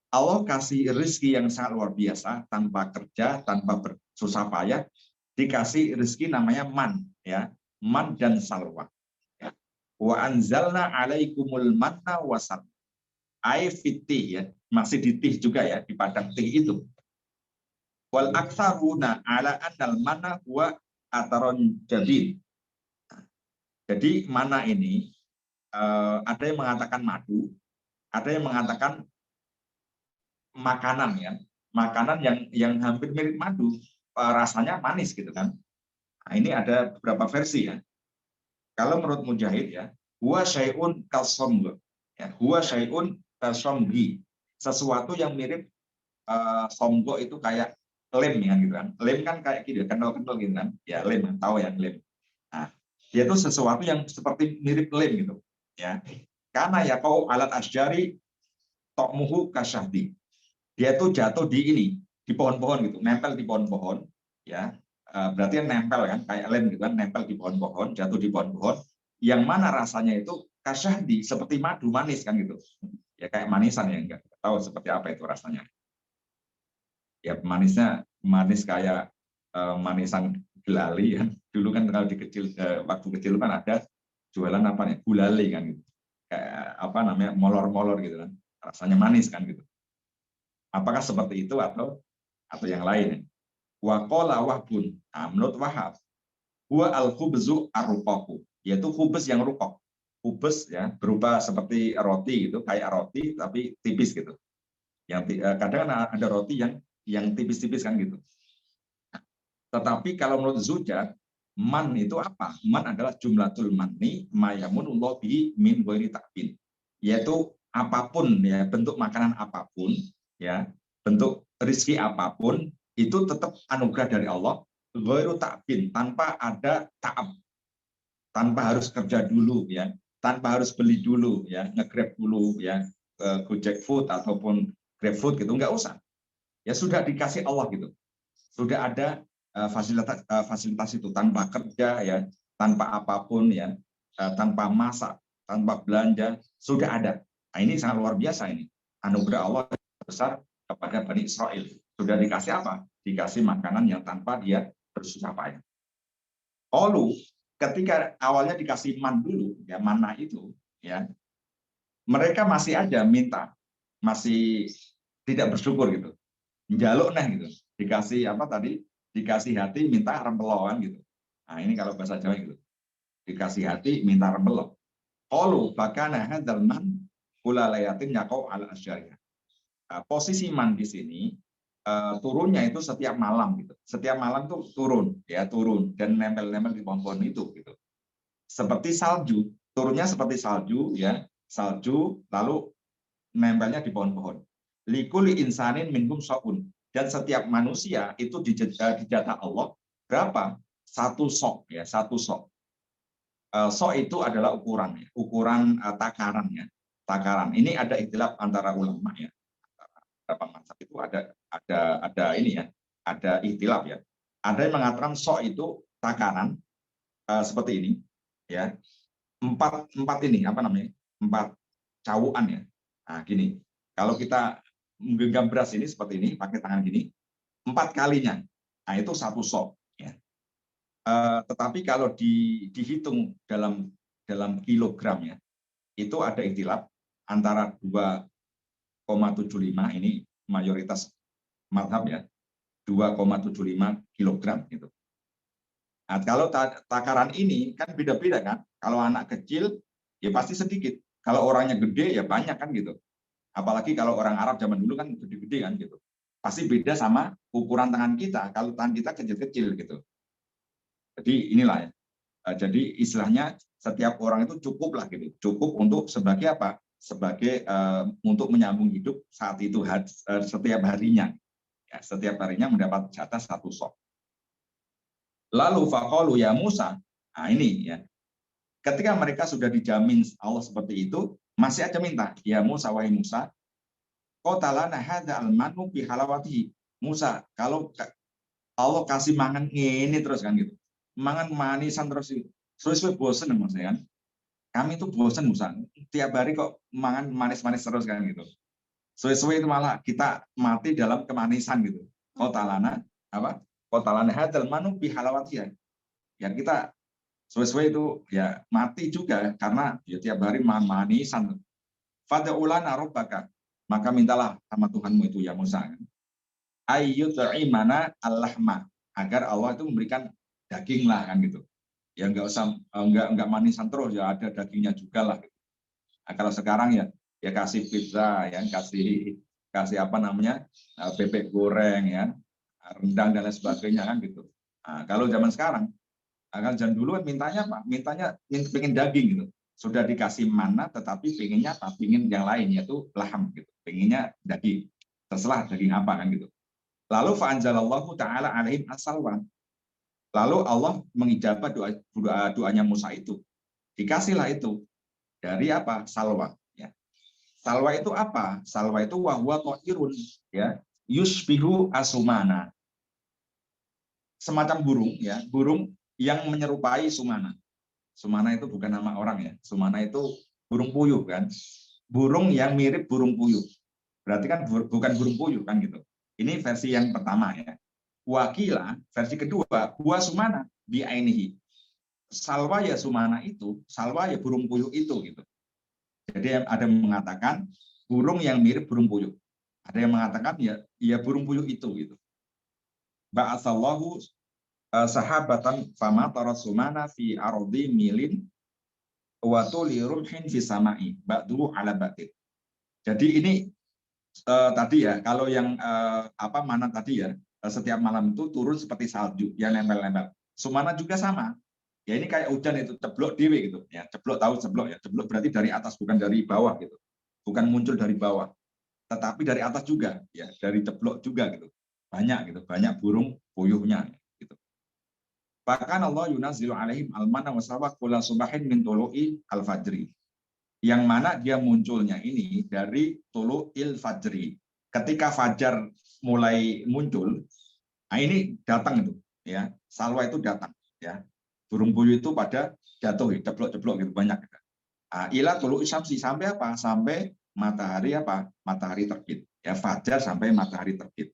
A: Allah kasih rezeki yang sangat luar biasa, tanpa kerja, tanpa bersusah payah, dikasih rezeki namanya man, ya, man dan salwa. Ya. Wa anzalna 'alaikumul manna wassalwa. Ai fitih ya, masih di tih juga ya, di padang tih itu. Wal aktsaruna ala annal manna huwa ataron jabin. Jadi mana ini ada yang mengatakan madu, ada yang mengatakan makanan ya, makanan yang hampir mirip madu, rasanya manis gitu kan. Nah, ini ada beberapa versi ya. Kalau menurut Mujahid ya, huwa syai'un kalsomgo, ya, huwa syai'un kalsomgi, sesuatu yang mirip somgo itu kayak lem ya gitu kan. Lem kan kayak gitu, kental-kental gitu kan. Ya lem, tahu ya lem. Nah, dia itu sesuatu yang seperti mirip lem gitu. Ya. Karena ya kau alat asjari tokmuhu kasyahdi. Dia itu jatuh di ini, di pohon-pohon gitu, nempel di pohon-pohon, ya. Berarti kan nempel kan, kayak lem gitu kan, nempel di pohon-pohon, jatuh di pohon-pohon. Yang mana rasanya itu kasyahdi, seperti madu manis kan gitu. Ya kayak manisan ya, enggak tahu seperti apa itu rasanya. Ya manisnya manis kayak manisan gulali kan. Dulu kan kalau di kecil waktu kecil kan ada jualan apa nih, gulali kan gitu. Kayak apa namanya, molor-molor gitu kan. Rasanya manis kan gitu. Apakah seperti itu atau yang lain? Wa qala Wahbun, menurut Wahab, huwa al-khubzu ar-ruqaqu, yaitu khubz yang rukok. Khubz ya, berupa seperti roti gitu, kayak roti tapi tipis gitu. Yang kadang ada roti yang tipis-tipis kan gitu. Tetapi kalau menurut Zujat, man itu apa? Man adalah jumlatul manni mayamunullah bihi min ghairi ta'bin. Yaitu apapun ya, bentuk makanan apapun ya, bentuk rezeki apapun itu tetap anugerah dari Allah ghairu ta'bin, tanpa ada ta'ab. tanpa harus kerja dulu ya, tanpa harus beli dulu ya, nge-Grab dulu ya, Gojek Food ataupun Grab Food gitu, nggak usah. Ya sudah dikasih Allah gitu. Sudah ada fasilitas itu tanpa kerja ya, tanpa apapun ya, tanpa masak, tanpa belanja, sudah ada. Nah, ini sangat luar biasa ini. Anugerah Allah besar kepada Bani Israel. Sudah dikasih apa? Dikasih makanan yang tanpa dia bersusah payah. Lalu ketika awalnya dikasih man dulu, ya mana itu, ya mereka masih aja minta, masih tidak bersyukur gitu, jaluk nah gitu, dikasih apa tadi, dikasih hati minta rempeloan gitu. Nah ini kalau bahasa Jawa gitu, dikasih hati minta rempelo. Qalu fakana hadzal man kula layatin yaqau ala asyariah. Posisi man di sini turunnya itu setiap malam gitu. Setiap malam tuh turun ya, turun dan nempel-nempel di pohon-pohon itu gitu. Seperti salju, turunnya seperti salju ya, salju lalu nempelnya di pohon-pohon. Likuli insanin minhum sa'un, dan setiap manusia itu dijatah Allah berapa? Satu sok ya, satu sok. Sok itu adalah ukuran ya, ukuran takaran ya, takaran. Ini ada ikhtilaf antara ulama ya. Beberapa mazhab itu ada ini ya, ada ikhtilaf ya. Ada yang mengatakan sok itu takaran seperti ini ya, empat ini apa namanya, empat cawuan ya. Nah gini, kalau kita menggenggam beras ini seperti ini pakai tangan gini, 4 kalinya, nah itu satu sok ya. Tetapi kalau dihitung dalam kilogram ya, itu ada ikhtilaf antara 2,75, ini mayoritas mazhab ya, 2,75 kilogram gitu. Nah, kalau takaran ini kan beda-beda kan. Kalau anak kecil ya pasti sedikit. Kalau orangnya gede ya banyak kan gitu. Apalagi kalau orang Arab zaman dulu kan gede-gede kan gitu. Pasti beda sama ukuran tangan kita. Kalau tangan kita kecil-kecil gitu. Jadi inilah ya. Jadi istilahnya setiap orang itu cukup lah gitu. Cukup untuk sebagai apa? Sebagai untuk menyambung hidup saat itu setiap harinya. Ya, setiap harinya mendapat jatah satu sok. Lalu faqalu ya Musa. Nah ini ya. Ketika mereka sudah dijamin Allah seperti itu, masih aja minta, ya Musa, wahai Musa, qatalana hadza al-manu bi halawatihi. Musa, kalau Allah kasih mangan ini terus kan gitu. Mangan manisan terus itu. Suwe-suwe bosen maksudnya kan. Kami itu bosen Musa. Tiap hari kok mangan manis-manis terus kan gitu. Suwe-suwe itu malah kita mati dalam kemanisan gitu. Qatalana apa? Qatalana hadzal manu bi halawatihi. Ya kita sesuai itu ya mati juga karena ya tiap hari manisan. Fad'ulana rabbaka, maka mintalah sama Tuhanmu itu ya Musa. Ayyut'imana al-lahma, agar Allah itu memberikan daging lah kan gitu. Ya nggak usah nggak manisan terus ya, ada dagingnya juga lah. Nah, kalau sekarang ya kasih pizza ya, kasih apa namanya, bebek goreng ya, rendang dan lain sebagainya kan gitu. Nah, kalau zaman sekarang akan jangan dulu kan mintanya apa? Mintanya pengen daging gitu. Sudah dikasih mana, tetapi pengennya apa? Pengen yang lain, yaitu laham gitu. Pengennya daging. Terserah daging apa kan gitu. Lalu fa'anzalallahu ta'ala alaihim asalwan. Lalu Allah mengijabah doanya Musa itu. Dikasihlah itu dari apa? Salwa. Ya. Salwa itu apa? Salwa itu wahwa ta'irun. Ya. Yusbihu asumana. Semacam burung, ya, burung yang menyerupai sumana. Sumana itu bukan nama orang ya. Sumana itu burung puyuh kan. Burung yang mirip burung puyuh. Berarti kan bukan burung puyuh kan gitu. Ini versi yang pertama ya. Wakila versi kedua, gua sumana bi ainihi. Salwa ya sumana itu, salwa ya burung puyuh itu gitu. Jadi ada yang mengatakan burung yang mirip burung puyuh. Ada yang mengatakan ya burung puyuh itu gitu. Ba'atsallahu sahabatan fama tarasumana fi ardi milin wa tuli rumhin fi samai ba'du ala ba'did. Jadi ini tadi ya, kalau yang apa mana tadi ya, setiap malam itu turun seperti salju yang nempel-nempel. Sumana juga sama. Ya ini kayak hujan itu ceblok dewe gitu ya. Ceblok, tahu ceblok ya. Ceblok berarti dari atas bukan dari bawah gitu. Bukan muncul dari bawah, tetapi dari atas juga ya, dari ceblok juga gitu. Banyak gitu, banyak burung puyuhnya gitu. Bahkan Allah yunazzilu alaihim al-manna wa salwa kulla subahin min tulu'i al-fajri. Yang mana dia munculnya ini dari tulu'il fajri. Ketika fajar mulai muncul, nah ini datang itu, ya. Salwa itu datang, ya. Burung puyuh itu pada jatuh, jeblok-jeblok gitu banyak. Ila tulu'i syamsi sampai apa? Sampai matahari apa? Matahari terbit. Ya, fajar sampai matahari terbit.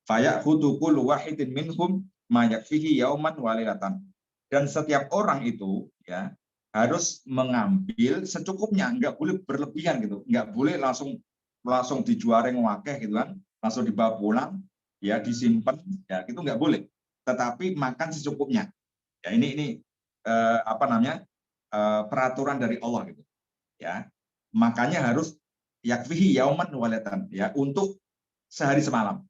A: Fayakhudhu kullu wahidin minhum ma yakfihi yauman wa lailatan. Dan setiap orang itu ya harus mengambil secukupnya, enggak boleh berlebihan gitu. Enggak boleh langsung dijuareng wakeh gitu kan, langsung dibawa pulang, ya disimpan, ya itu enggak boleh. Tetapi makan secukupnya. Ya ini apa namanya? Peraturan dari Allah gitu. Ya. Makanya harus yakfihi yauman wa lailatan, ya untuk sehari semalam.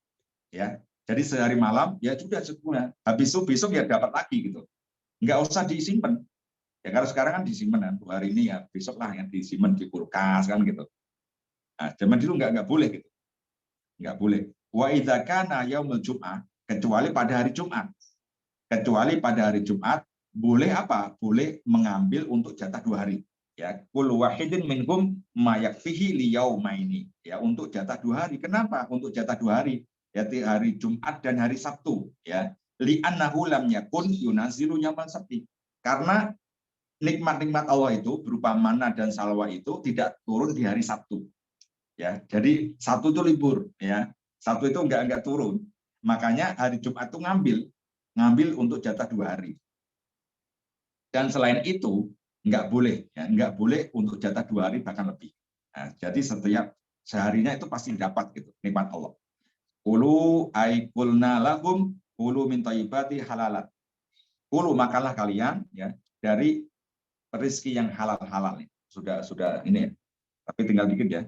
A: Ya, jadi sehari malam ya sudah secukupnya. Habis itu besok ya dapat lagi gitu. Enggak usah disimpan. Ya kalau sekarang kan disimpan kan, hari ini ya besok lah yang disimpan di kulkas kan gitu. Nah, zaman dulu enggak boleh gitu. Enggak boleh. Wa idza kana yaumul jum'ah, kecuali pada hari Jumat. Kecuali pada hari Jumat boleh apa? Boleh mengambil untuk jatah 2 hari. Ya, kullu wahidin minhum ma yakfihi liyaumaini. Ya, untuk jatah 2 hari. Kenapa? Untuk jatah 2 hari. Yaitu hari Jumat dan hari Sabtu, ya. Li'annahu lam yakun yunazilu yamal sabti. Karena nikmat-nikmat Allah itu berupa mana dan salwa itu tidak turun di hari Sabtu. Ya, jadi Sabtu itu libur, ya. Sabtu itu enggak turun. Makanya hari Jumat itu ngambil untuk jatah 2 hari. Dan selain itu nggak boleh, ya, nggak boleh untuk jatah 2 hari bahkan lebih. Nah, jadi setiap seharinya itu pasti dapat gitu nikmat Allah. Kulu aikulna lahum kulu min thayyibati halalat. Kulu makanlah kalian ya dari rezeki yang halal-halal. Sudah ini ya. Tapi tinggal dikit ya.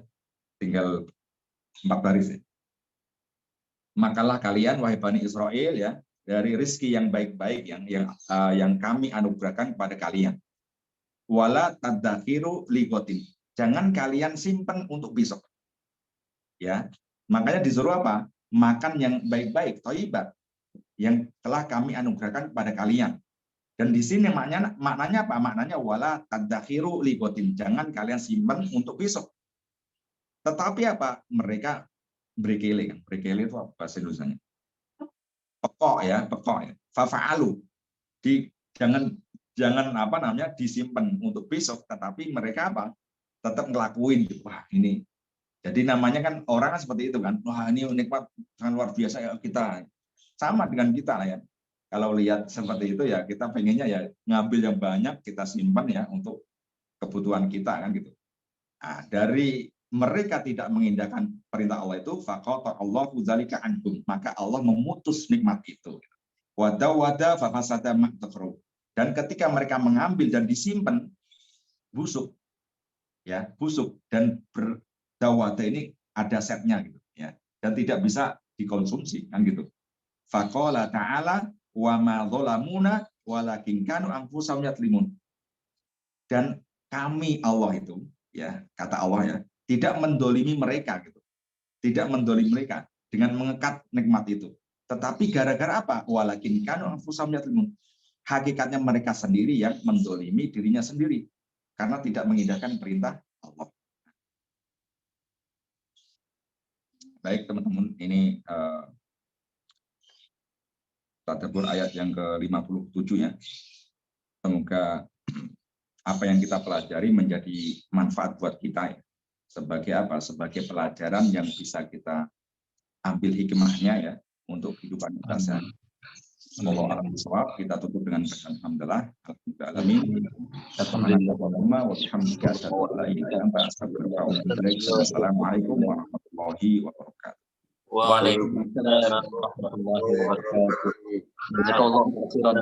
A: Tinggal 4 baris ya. Makanlah kalian wahai Bani Israel ya dari rezeki yang baik-baik yang kami anugerahkan kepada kalian. Wala tadzakiru ligotin. Jangan kalian simpan untuk besok. Ya. Makanya disuruh apa? Makan yang baik-baik, thayyibat, yang telah kami anugerahkan kepada kalian. Dan di sini maknanya apa? Maknanya wala tadzakiru ligotin. Jangan kalian simpan untuk besok. Tetapi apa? Mereka berkele. Berkele itu apa bahasa Indonesianya? Pekok ya. Fafa'alu. Jangan apa namanya disimpan untuk besok, tetapi mereka apa? Tetap ngelakuin gitu. Wah, ini. Jadi namanya kan orang kan seperti itu kan. Wah, ini nikmat sangat luar biasa ya kita. Sama dengan kita lah ya. Kalau lihat seperti itu ya kita pengennya ya ngambil yang banyak kita simpan ya untuk kebutuhan kita kan gitu. Nah, dari mereka tidak mengindahkan perintah Allah itu, faqata Allahu dzalika anhum, maka Allah memutus nikmat itu. Wada fafasada ma'tafru. Dan ketika mereka mengambil dan disimpan busuk, ya busuk dan berdawada ini ada setnya gitu, ya, dan tidak bisa dikonsumsi kan gitu. Faqala ta'ala wa ma dzalamuna walakin kanu anfusahum yadlimun. Dan kami Allah itu, ya kata Allah ya, tidak mendolimi mereka gitu, tidak mendolimi mereka dengan mengekat nikmat itu. Tetapi gara-gara apa? Walakin kanu anfusahum yadlimun. Hakikatnya mereka sendiri yang mendolimi dirinya sendiri karena tidak mengindahkan perintah Allah. Baik teman-teman, ini tadabbur ayat yang ke-57 ya. Semoga apa yang kita pelajari menjadi manfaat buat kita ya. Sebagai apa? Sebagai pelajaran yang bisa kita ambil hikmahnya ya untuk kehidupan kita sehari. Semoga kita tutup dengan alhamdulillah. Assalamualaikum warahmatullahi wabarakatuh.
B: Waalaikumsalam warahmatullahi wabarakatuh. Jazakallahu khairan.